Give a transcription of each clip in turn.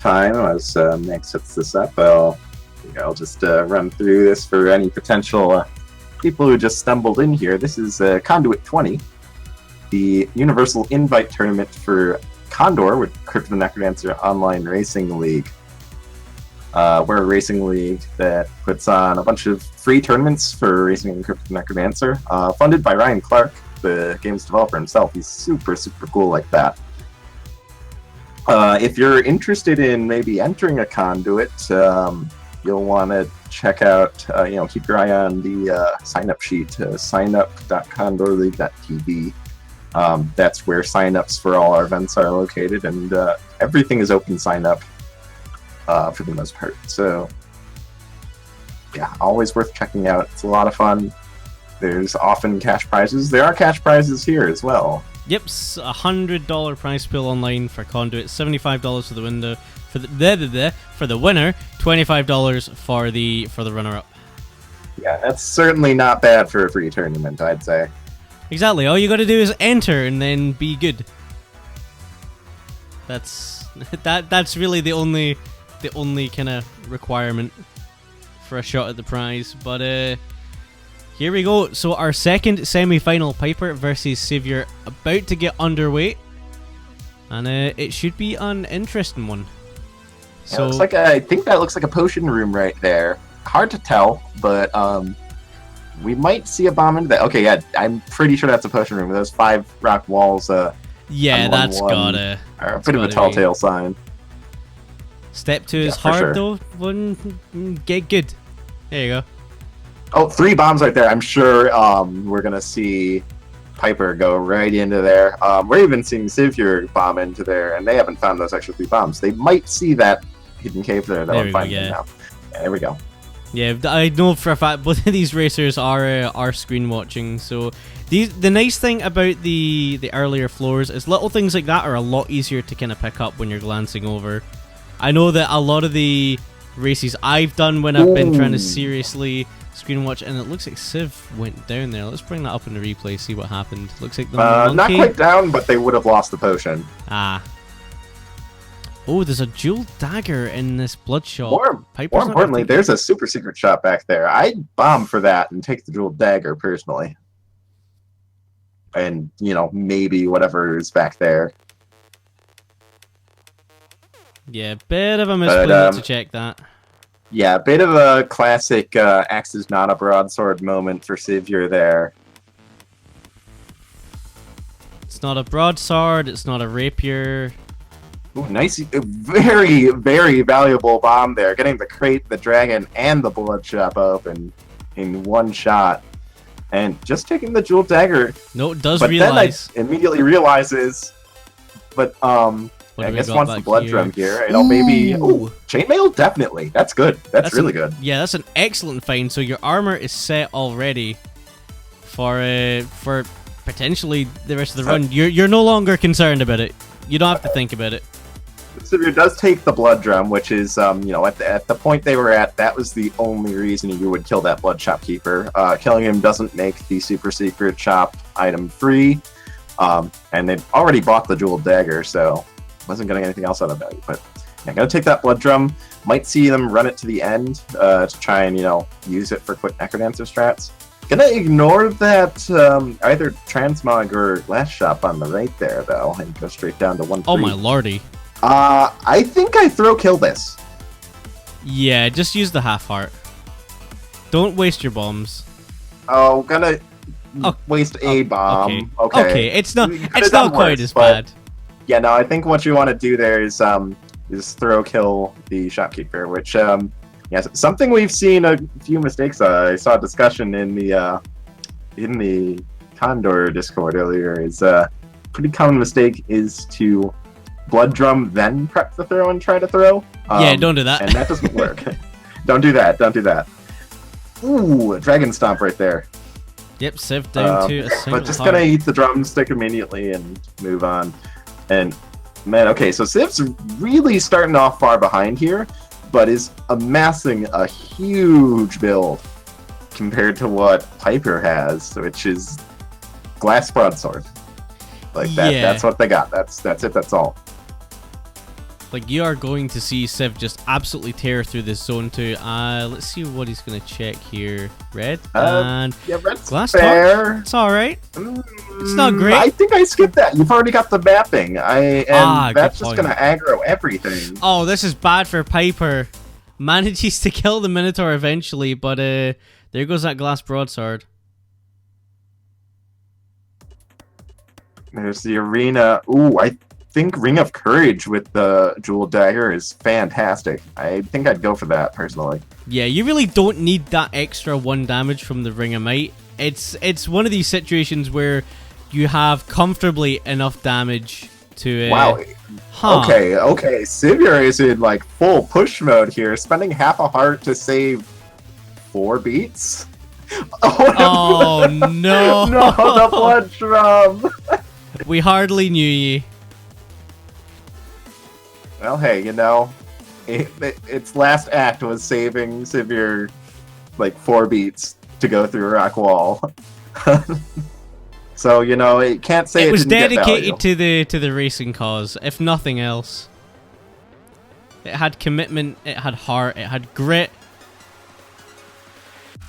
time as Meg sets this up. I'll just run through this for any potential people who just stumbled in here. This is CoNDUIT 20, the Universal Invite Tournament for Condor with Crypt of the Necrodancer Online Racing League. We're a racing league that puts on a bunch of free tournaments for racing and Crypt of the Necrodancer, funded by Ryan Clark, the game's developer himself. He's super, super cool like that. If you're interested in maybe entering a CoNDUIT, you'll want to check out, keep your eye on the sign-up sheet, signup.condorleague.tv. That's where sign-ups for all our events are located, and everything is open sign-up for the most part. So, yeah, always worth checking out. It's a lot of fun. There's often cash prizes. There are cash prizes here as well. Yep, $100 prize pool online for CoNDUIT, $75 for the window for the winner, $25 for the runner-up. Yeah, that's certainly not bad for a free tournament, I'd say. Exactly. All you got to do is enter and then be good. That's really the only kind of requirement for a shot at the prize. But here we go. So our second semi-final, Piper versus Siveure, about to get underway, and it should be an interesting one. So I think that looks like a potion room right there. Hard to tell, but we might see a bomb into that. Okay, yeah, I'm pretty sure that's a potion room. Those 5 rock walls. Yeah, that's gotta. Are a bit of a telltale sign. Step 2 is hard though. Get good. There you go. Oh, 3 bombs right there. I'm sure we're gonna see Piper go right into there. We're even seeing Siveure bomb into there, and they haven't found those extra 3 bombs. They might see that hidden cave there. That would find them now. Yeah, there we go. Yeah, I know for a fact both of these racers are screen watching. So the nice thing about the earlier floors is little things like that are a lot easier to kind of pick up when you're glancing over. I know that a lot of the races I've done when I've been trying to seriously screen watch, and it looks like Civ went down there. Let's bring that up in the replay, see what happened. Looks like the monkey. Not quite down, but they would have lost the potion. Ah. Oh, there's a jewel dagger in this bloodshot. More importantly, there's a super secret shop back there. I'd bomb for that and take the jewel dagger personally. And, maybe whatever is back there. Yeah, bit of a misplay to check that. Yeah, a bit of a classic axe is not a broadsword moment for Siveure there. It's not a broadsword, it's not a rapier. Ooh, nice, very, very valuable bomb there. Getting the crate, the dragon, and the blood shop open in one shot. And just taking the jewel dagger. No, it does realize. Then I immediately realizes, but I guess wants the blood drum here. Maybe chainmail, definitely. That's good. That's really good. Yeah, that's an excellent find. So your armor is set already for potentially the rest of the run. You're no longer concerned about it. You don't have to think about it. Siveure does take the blood drum, which is at the point they were at, that was the only reason you would kill that blood shopkeeper. Killing him doesn't make the super secret shop item free, and they've already bought the jewel dagger, so wasn't getting anything else out of value. But yeah, gonna take that blood drum. Might see them run it to the end to try and use it for quick necrodancer strats. Gonna ignore that either transmog or glass shop on the right there though, and go straight down to 1-3. Oh my lordy! I think I throw kill this. Yeah, just use the half heart. Don't waste your bombs. Oh, gonna waste a bomb. Okay, it's not quite as bad. Yeah, no, I think what you want to do there is throw kill the shopkeeper, which something we've seen a few mistakes. I saw a discussion in the Condor Discord earlier. Is a pretty common mistake is to blood drum then prep the throw and try to throw. Yeah, don't do that. And that doesn't work. Don't do that. Ooh, a dragon stomp right there. Yep, Civ down to a single but just gonna eat the drumstick immediately and move on. And man, okay, so Civ's really starting off far behind here, but is amassing a huge build compared to what Piper has, which is glass broadsword. Like that. Yeah. That's what they got. That's it. That's all. Like, you are going to see Civ just absolutely tear through this zone 2. Let's see what he's going to check here. Red and yeah, red's glass fair. torch. It's alright. It's not great. I think I skipped that. You've already got the mapping. That's just going to aggro everything. Oh, this is bad for Piper. Manages to kill the Minotaur eventually, but there goes that glass broadsword. There's the arena. Ooh, I think Ring of Courage with the Jewel Dagger is fantastic. I think I'd go for that, personally. Yeah, you really don't need that extra 1 damage from the Ring of Might. It's one of these situations where you have comfortably enough damage to... Wow. Okay. Siveure is in, like, full push mode here, spending half a heart to save 4 beats? Oh, no! No, the blood drum! We hardly knew ye. Well, hey, you know, its last act was saving Siveure, like, 4 beats to go through a rock wall. So, you know, it can't say it was didn't dedicated get value. to the racing cause, if nothing else. It had commitment, it had heart, it had grit.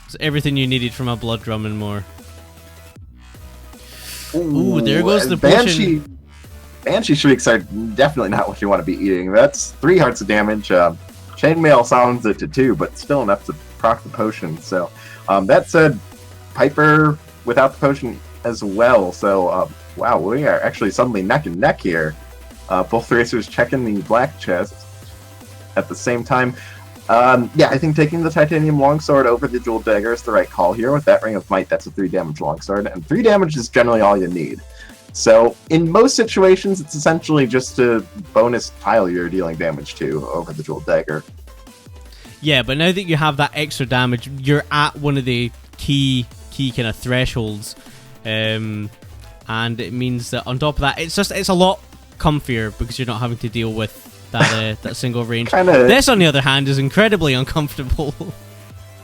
It's everything you needed from a blood drum and more. Ooh, there goes the potion. Banshee shrieks are definitely not what you want to be eating. That's 3 hearts of damage. Chainmail sounds it to 2, but still enough to proc the potion. So, that said, Piper without the potion as well. So, wow, we are actually suddenly neck and neck here. Both racers checking the black chest at the same time. Yeah, I think taking the Titanium Longsword over the Jewel Dagger is the right call here. With that Ring of Might, that's a 3 damage Longsword, and 3 damage is generally all you need. So, in most situations, it's essentially just a bonus tile you're dealing damage to over the Jewel Dagger. Yeah, but now that you have that extra damage, you're at one of the key kind of thresholds. And it means that on top of that, it's a lot comfier because you're not having to deal with that single range. This, on the other hand, is incredibly uncomfortable.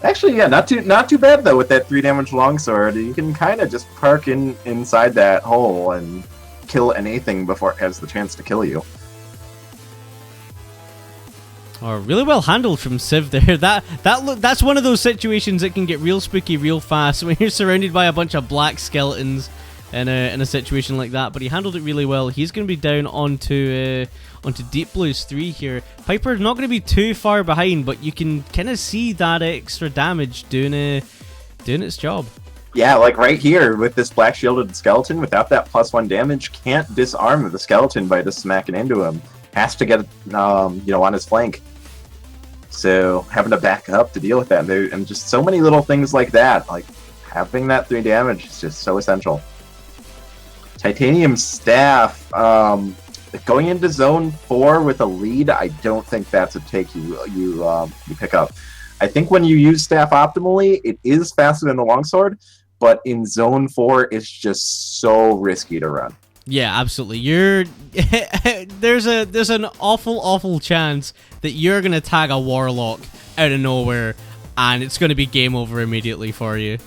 Actually, yeah, not too bad though with that 3 damage longsword. You can kind of just park inside that hole and kill anything before it has the chance to kill you. Oh, really well handled from Civ there. That's one of those situations that can get real spooky real fast when you're surrounded by a bunch of black skeletons in a situation like that. But he handled it really well. He's going to be down onto Deep Blues 3 here. Piper's not going to be too far behind, but you can kind of see that extra damage doing its job. Yeah, like right here with this black shielded skeleton, without that +1 damage, can't disarm the skeleton by just smacking into him. Has to get on his flank. So having to back up to deal with that, and just so many little things like that, like having that 3 damage is just so essential. Titanium Staff, going into Zone 4 with a lead, I don't think that's a take you pick up. I think when you use Staff optimally, it is faster than the Longsword, but in Zone 4, it's just so risky to run. Yeah, absolutely. There's an awful chance that you're gonna tag a Warlock out of nowhere, and it's gonna be game over immediately for you.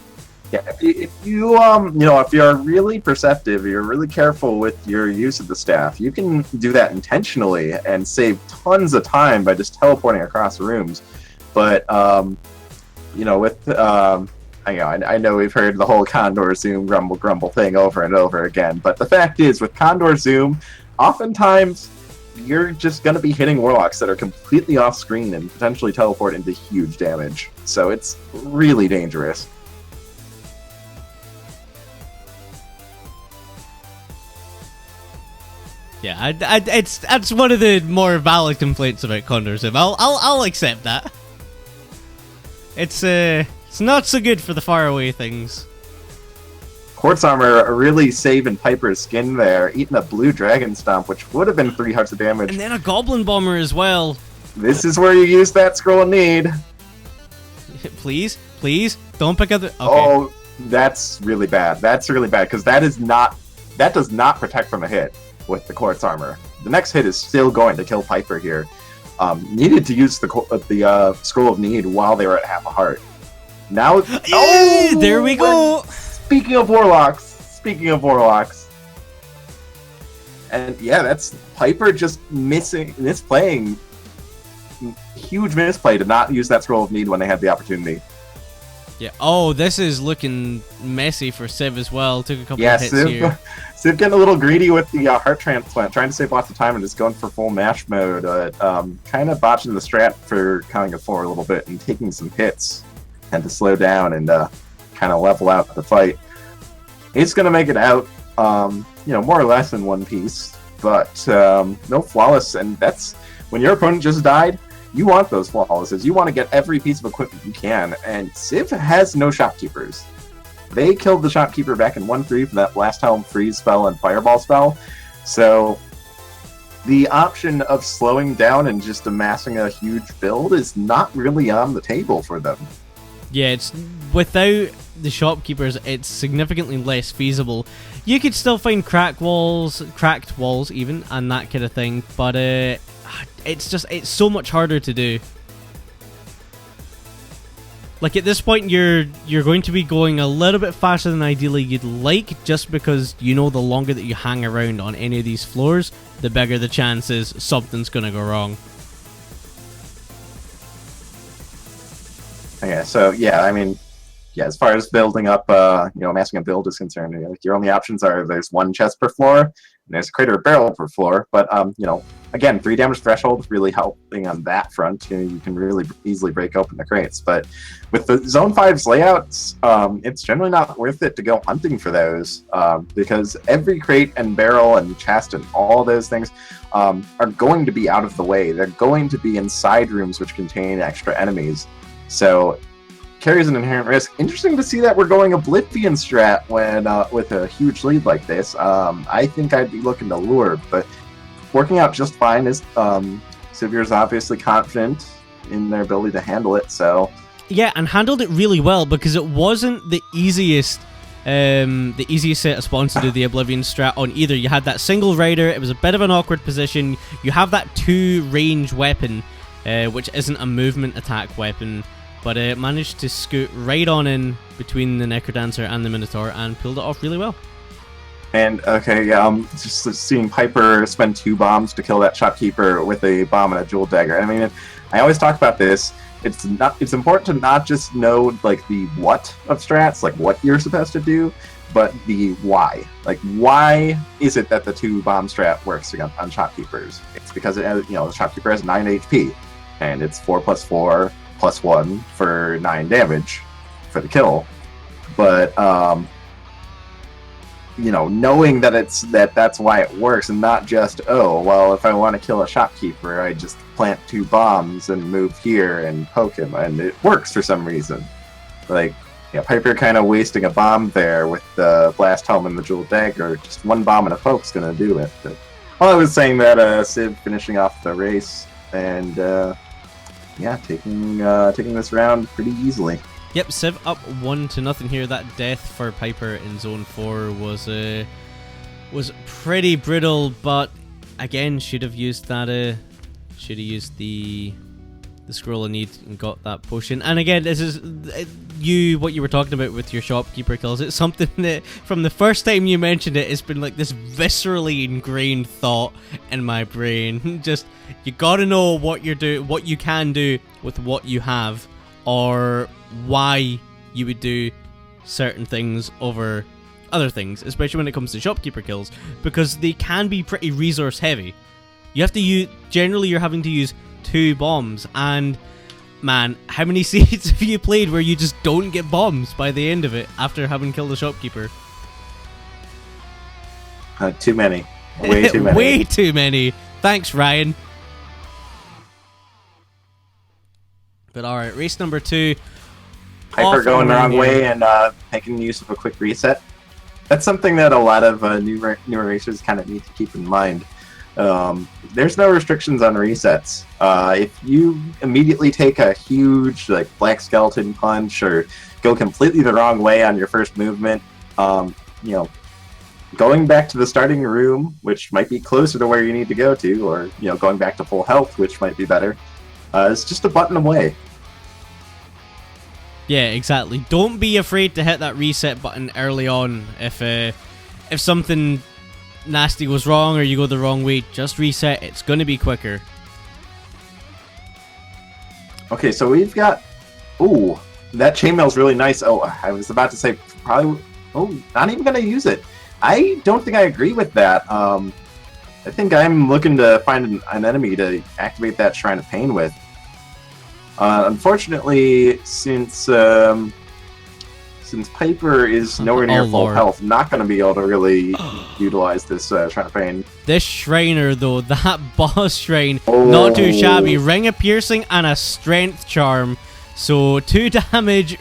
Yeah, if you're really perceptive, you're really careful with your use of the staff, you can do that intentionally and save tons of time by just teleporting across rooms. But I know we've heard the whole Condor Zoom grumble thing over and over again, but the fact is, with Condor Zoom, oftentimes you're just going to be hitting Warlocks that are completely off screen and potentially teleport into huge damage. So it's really dangerous. Yeah, that's one of the more valid complaints about Condor Zoom. I'll accept that. It's not so good for the faraway things. Quartz Armor really saving Piper's skin there, eating a blue Dragon Stomp, which would have been 3 hearts of damage. And then a Goblin Bomber as well. This is where you use that Scroll of Need. Please, don't pick up the... Okay. Oh, that's really bad. That's really bad, because that does not protect from a hit with the Quartz Armor. The next hit is still going to kill Piper here. Needed to use the Scroll of Need while they were at half a heart. Now, there we go. Speaking of Warlocks. And yeah, that's Piper just misplaying. Huge misplay to not use that Scroll of Need when they had the opportunity. Yeah. Oh, this is looking messy for Civ as well. Took a couple of hits here. Civ getting a little greedy with the heart transplant, trying to save lots of time and just going for full mash mode. Kind of botching the strat for counting it forward a little bit and taking some hits and to slow down and kind of level out the fight. He's going to make it out, more or less in one piece, but no flawless. And that's when your opponent just died. You want those flawlesses. You want to get every piece of equipment you can, and Civ has no shopkeepers. They killed the shopkeeper back in 1-3 for that Blast Helm freeze spell and fireball spell, so the option of slowing down and just amassing a huge build is not really on the table for them. Yeah, it's without the shopkeepers, it's significantly less feasible. You could still find cracked walls even, and that kind of thing, but it's so much harder to do. Like at this point, you're going to be going a little bit faster than ideally you'd like, just because the longer that you hang around on any of these floors, the bigger the chance is something's gonna go wrong. Okay, so as far as building up, amassing a build is concerned, your only options are there's one chest per floor, and there's a crate or a barrel per floor. But again, 3 damage threshold really helping on that front. You can really easily break open the crates. But with the Zone 5's layouts, it's generally not worth it to go hunting for those, because every crate and barrel and chest and all those things are going to be out of the way. They're going to be in side rooms which contain extra enemies. So carries an inherent risk. Interesting to see that we're going Oblivion strat when with a huge lead like this. I think I'd be looking to lure, but working out just fine. Is Siveure's obviously confident in their ability to handle it. So yeah, and handled it really well, because it wasn't the easiest set of spawns to do the Oblivion strat on either. You had that single rider. It was a bit of an awkward position. You have that 2 range weapon, which isn't a movement attack weapon. But it managed to scoot right on in between the Necrodancer and the Minotaur and pulled it off really well. And just seeing Piper spend 2 bombs to kill that shopkeeper with a bomb and a jewel dagger. I mean, I always talk about this. It's important to not just know like the what of strats, like what you're supposed to do, but the why. Like, why is it that the 2 bomb strat works on shopkeepers? It's because the shopkeeper has 9 HP, and it's 4+4. +1 for 9 damage for the kill, but knowing that that's why it works, and not just if I want to kill a shopkeeper, I just plant 2 bombs and move here and poke him, and it works for some reason. Like Piper kind of wasting a bomb there with the Blast Helm and the Jewel Dagger. Just 1 bomb and a poke's gonna do it. But, I was saying that Civ finishing off the race and. Taking this round pretty easily. Yep, Civ up 1-0 here. That death for Piper in Zone 4 was pretty brutal, but again, should have used the Scroll of Need and got that potion. And again, this is what you were talking about with your shopkeeper kills. It's something that from the first time you mentioned it, it's been like this viscerally ingrained thought in my brain. Just, you gotta know what you can do with what you have, or why you would do certain things over other things, especially when it comes to shopkeeper kills, because they can be pretty resource heavy. You're having to use 2 bombs, and man, how many seeds have you played where you just don't get bombs by the end of it after having killed the shopkeeper? Too many. Way too many. Way too many. Thanks, Ryan. But alright, race number 2. Piper going the wrong way and making use of a quick reset. That's something that a lot of newer racers kind of need to keep in mind. There's no restrictions on resets. If you immediately take a huge black skeleton punch or go completely the wrong way on your first movement, going back to the starting room, which might be closer to where you need to go to, or going back to full health, which might be better, is just a button away. Yeah, exactly. Don't be afraid to hit that reset button early on if something nasty goes wrong or you go the wrong way, just reset. It's going to be quicker. Okay, so we've got... Ooh, that chainmail's really nice. Oh, I was about to say probably... Oh, not even going to use it. I don't think I agree with that. I think I'm looking to find an enemy to activate that Shrine of Pain with. Unfortunately, since Piper is nowhere near full health, not going to be able to really utilize this Shrine of Pain. This Shriner, though, that boss shrine, not too shabby. Ring of Piercing and a Strength Charm. So 2 damage,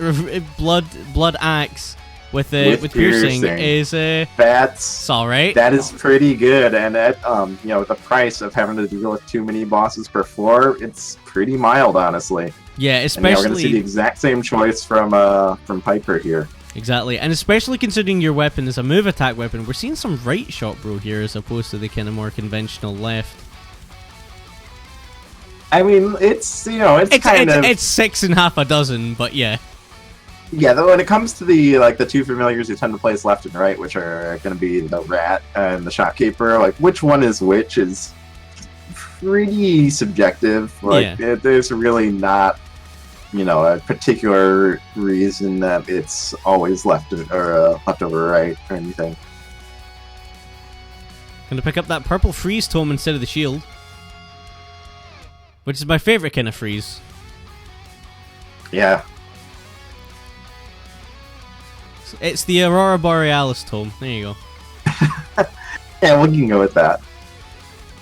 blood axe with piercing is that's all right. That is pretty good, and at you know, the price of having to deal with too many bosses per floor, it's pretty mild, honestly. Yeah, especially and we're going to see the exact same choice from Piper here. Exactly, and especially considering your weapon is a move attack weapon, we're seeing some right shot bro here as opposed to the kind of more conventional left. I mean, it's, you know, it's kind of... It's 6 and half a dozen, but yeah. Yeah, though when it comes to the 2 familiars you tend to place left and right, which are going to be the Rat and the Shopkeeper, like, which one is which is pretty subjective. Like, there's really not, you know, a particular reason that it's always left or left over right or anything. Gonna pick up that purple freeze tome instead of the shield, which is my favorite kind of freeze. Yeah. It's the Aurora Borealis tome. There you go. Yeah, we can go with that.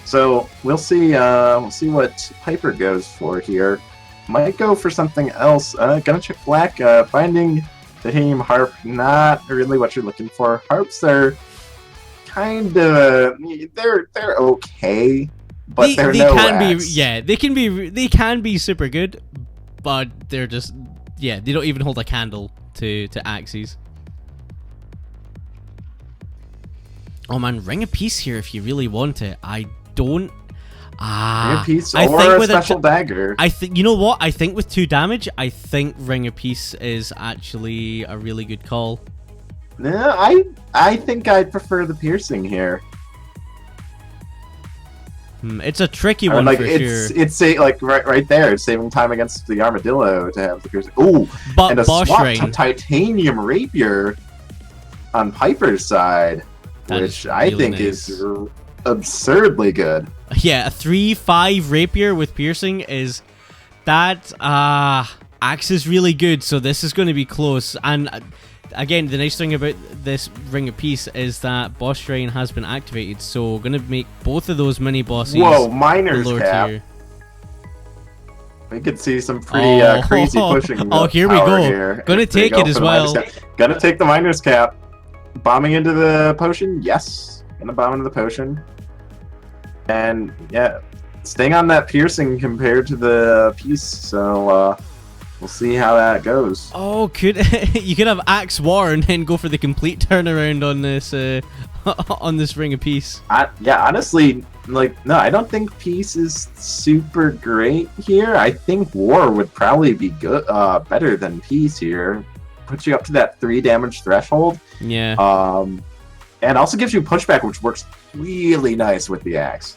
So we'll see what Piper goes for here. Might go for something else. Gonna check black. Finding the Titanium Harp, not really what you're looking for. Harps are kind of they're okay, but they're no axe. They can be super good, but they're just they don't even hold a candle to axes. Oh man, Ring of Peace here if you really want it. I don't. Ring of Peace or a special dagger. I think, you know what? I think with 2 damage, I think Ring of Peace is actually a really good call. No, I think I'd prefer the piercing here. It's a tricky one for sure. It's like right there, it's saving time against the armadillo to have the piercing. Ooh, but and a boss swap shrine. Titanium Rapier on Piper's side, which I think is absurdly good. Yeah, a 3/5 rapier with piercing is that. Axe is really good, so this is going to be close. And again, the nice thing about this Ring of Peace is that boss shrine has been activated, so going to make both of those mini bosses. Whoa, Miner's Cap. Tier. We could see some pretty crazy pushing. Oh, here we go. Here. Gonna take it as well. Gonna take the Miner's Cap. Bombing into the potion, yes. Gonna bomb into the potion. And yeah, staying on that piercing compared to the piece, so we'll see how that goes. Oh, you could have Axe War and then go for the complete turnaround on this on this Ring of Peace. Yeah, honestly, like, no, I don't think Peace is super great here. I think War would probably be good, better than Peace here. Puts you up to that 3 damage threshold. Yeah. And also gives you pushback, which works really nice with the axe.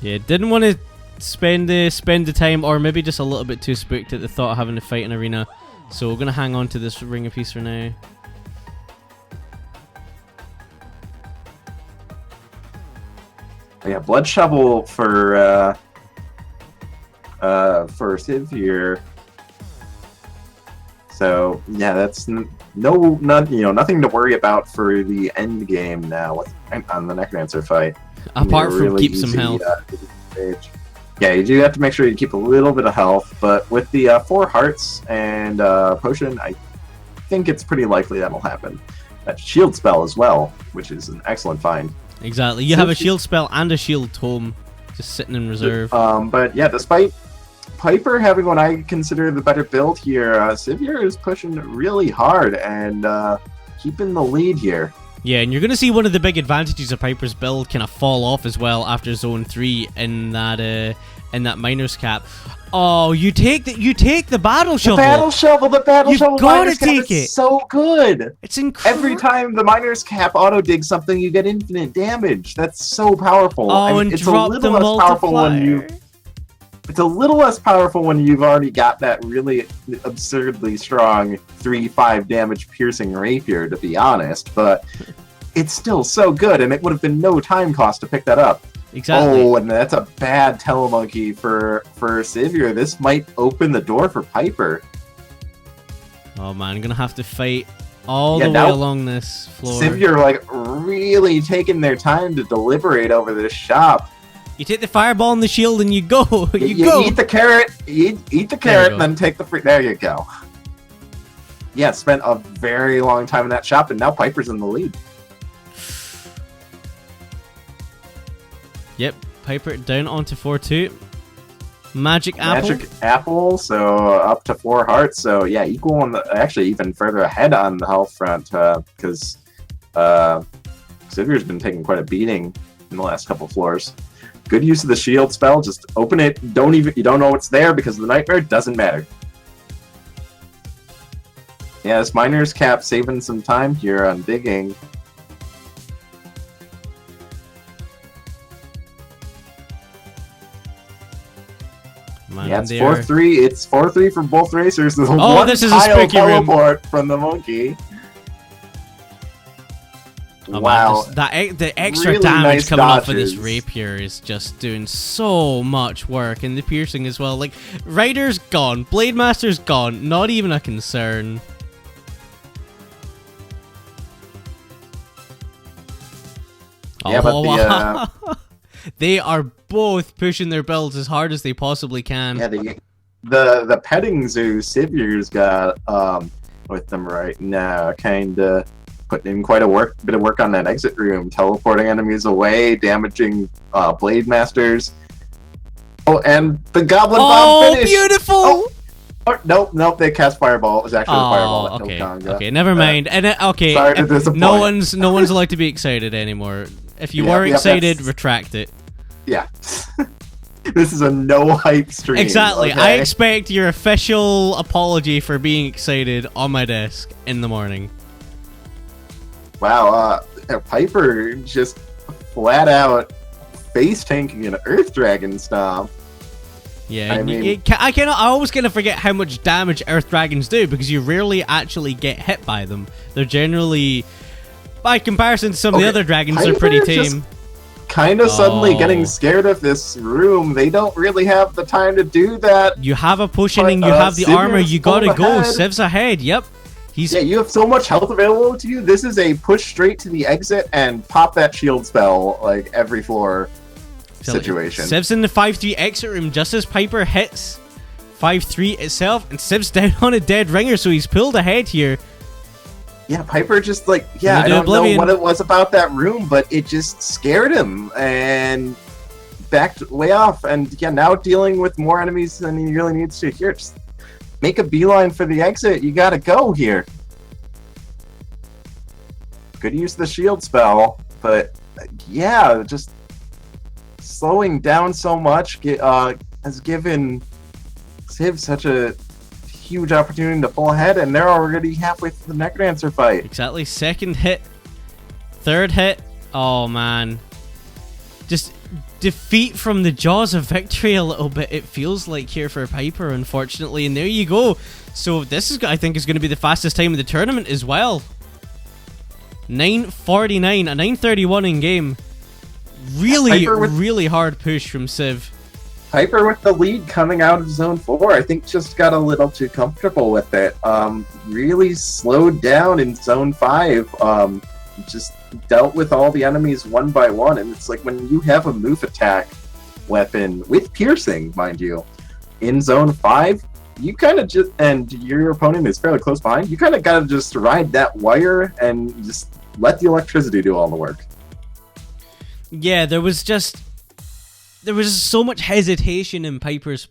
Yeah, didn't want to spend the time, or maybe just a little bit too spooked at the thought of having to fight in arena. So we're gonna hang on to this Ring of Peace for now. Yeah, Blood Shovel for Siveure. So yeah, that's nothing to worry about for the end game now on the Necromancer fight. Apart from keep some health. Yeah, you do have to make sure you keep a little bit of health, but with the 4 hearts and potion, I think it's pretty likely that'll happen. That shield spell as well, which is an excellent find. Exactly, you have a shield spell and a shield tome just sitting in reserve. But yeah, despite Piper having what I consider the better build here, Siveure is pushing really hard and keeping the lead here. Yeah, and you're going to see one of the big advantages of Piper's build kind of fall off as well after Zone 3 in that in that miner's cap. Oh, you take the battle shovel. The battle shovel You've gotta miner's cap take is it. so good. It's incredible. Every time the miner's cap auto digs something, you get infinite damage. That's so powerful. Oh, and it's drop the multiplier. It's a little less powerful when you've already got that really absurdly strong 3-5 damage piercing rapier, to be honest, but it's still so good, and it would have been no time cost to pick that up. Exactly. Oh, and that's a bad telemonkey for Siveure. This might open the door for Piper. Oh man, I'm gonna have to fight all the way along this floor. Siveure, like, really taking their time to deliberate over this shop. You take the fireball and the shield and you go. You go. Eat the carrot. Eat the carrot and then take the free. There you go. Yeah, spent a very long time in that shop, and now Piper's in the lead. Yep, Piper down onto 4-2. Magic apple, so up to 4 hearts. So yeah, equal on the, actually even further ahead on the health front, because Siveure's been taking quite a beating in the last couple floors. Good use of the shield spell. Just open it. You don't know it's there because the nightmare doesn't matter. Yeah, this miner's cap saving some time here on digging. Yeah, it's 4-3. It's 4-3 for both racers. There's one this is tile a spooky teleport from the monkey. Oh, wow. Man, the extra really damage nice coming dodges. off of this rapier is just doing so much work, and the piercing as well. Like, Rider's gone, Blade Master's gone, not even a concern. Yeah, but wow. They are both pushing their builds as hard as they possibly can. Yeah, the petting zoo Siveure's got with them right now, kinda putting in quite a bit of work on that exit room, teleporting enemies away, damaging Blade Masters. Oh, and the Goblin Bomb finish! Beautiful! Nope, they cast Fireball. It was actually the Fireball that killed Conga. Okay, never mind. Okay, sorry to disappoint. no one's allowed to be excited anymore. If you were excited, retract it. Yeah. This is a no-hype stream. Exactly. Okay? I expect your official apology for being excited on my desk in the morning. Wow, Piper just flat out face tanking an Earth Dragon Stomp. Yeah, I always kind of forget how much damage Earth Dragons do because you rarely actually get hit by them. They're generally, by comparison to some of the other dragons, they're pretty tame. Kind of suddenly getting scared of this room. They don't really have the time to do that. You have a pushing and you have the armor. You gotta go. Siv's ahead. Yep. Yeah, you have so much health available to you. This is a push straight to the exit and pop that shield spell like every floor situation. Siv's in the 5-3 exit room just as Piper hits 5-3 itself, and Siv's down on a dead ringer, so he's pulled ahead here. Yeah, Piper just I don't know what it was about that room, but it just scared him and backed way off. And yeah, now dealing with more enemies than he really needs to here. Just make a beeline for the exit. You gotta go here. Good use of the shield spell, but yeah, just slowing down so much has given Siv such a huge opportunity to pull ahead, and they're already halfway through the Necrodancer fight. Exactly. Second hit, third hit. Oh man, just defeat from the jaws of victory a little bit. It feels like here for Piper, unfortunately. And there you go. So this is, I think, is going to be the fastest time of the tournament as well. 9:49, a 9:31 in game. Really hard push from Siv. Piper with the lead coming out of Zone 4, I think just got a little too comfortable with it. Really slowed down in Zone 5. Just dealt with all the enemies one by one. And it's like when you have a move attack weapon with piercing, mind you, in Zone 5, you kind of just, and your opponent is fairly close behind, you kind of got to just ride that wire and just let the electricity do all the work. Yeah, there was so much hesitation in Piper's